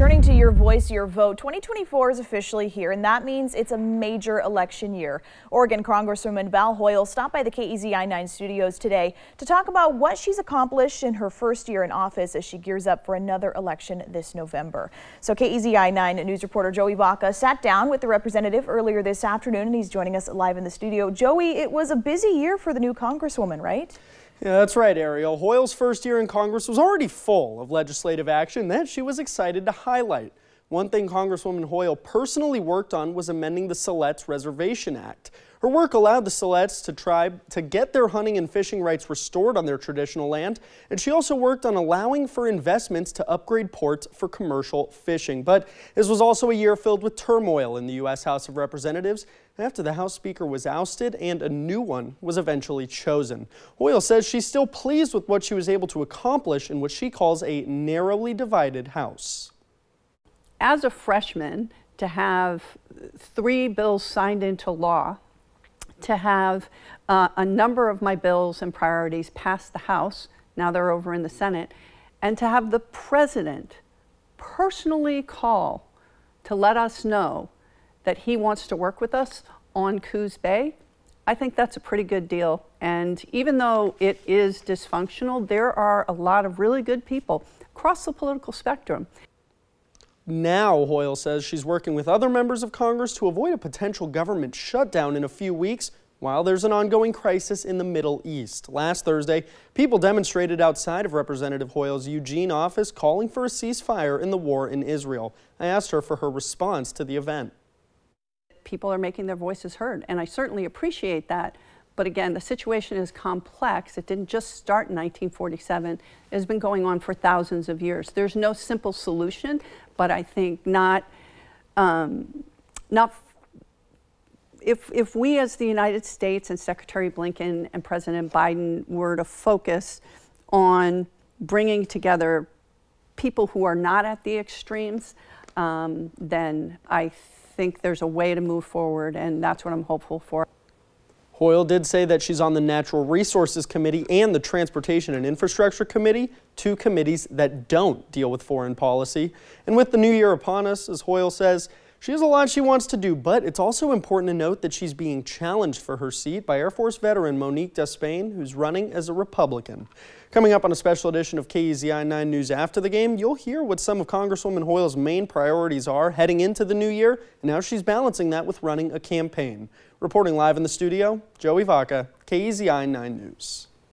Turning to your voice, your vote, 2024 is officially here, and that means it's a major election year. Oregon Congresswoman Val Hoyle stopped by the KEZI 9 studios today to talk about what she's accomplished in her first year in office as she gears up for another election this November. So KEZI 9 news reporter Joey Vaca sat down with the representative earlier this afternoon, and he's joining us live in the studio. Joey, it was a busy year for the new Congresswoman, right? Yeah, that's right, Ariel. Hoyle's first year in Congress was already full of legislative action that she was excited to highlight. One thing Congresswoman Hoyle personally worked on was amending the Siletz Reservation Act. Her work allowed the Siletz tribe to get their hunting and fishing rights restored on their traditional land, and she also worked on allowing for investments to upgrade ports for commercial fishing. But this was also a year filled with turmoil in the U.S. House of Representatives after the House Speaker was ousted and a new one was eventually chosen. Hoyle says she's still pleased with what she was able to accomplish in what she calls a narrowly divided House. As a freshman, to have 3 bills signed into law, to have a number of my bills and priorities pass the House, now they're over in the Senate, and to have the President personally call to let us know that he wants to work with us on Coos Bay, I think that's a pretty good deal. And even though it is dysfunctional, there are a lot of really good people across the political spectrum. Now, Hoyle says she's working with other members of Congress to avoid a potential government shutdown in a few weeks while there's an ongoing crisis in the Middle East. Last Thursday, people demonstrated outside of Representative Hoyle's Eugene office calling for a ceasefire in the war in Israel. I asked her for her response to the event. People are making their voices heard, and I certainly appreciate that. But again, the situation is complex. It didn't just start in 1947. It has been going on for thousands of years. There's no simple solution, but I think if we as the United States and Secretary Blinken and President Biden were to focus on bringing together people who are not at the extremes, then I think there's a way to move forward, and that's what I'm hopeful for. Hoyle did say that she's on the Natural Resources Committee and the Transportation and Infrastructure Committee, 2 committees that don't deal with foreign policy. And with the new year upon us, as Hoyle says, she has a lot she wants to do, but it's also important to note that she's being challenged for her seat by Air Force veteran Monique Despain, who's running as a Republican. Coming up on a special edition of KEZI 9 News after the game, you'll hear what some of Congresswoman Hoyle's main priorities are heading into the new year and how she's balancing that with running a campaign. Reporting live in the studio, Joey Vaca, KEZI 9 News.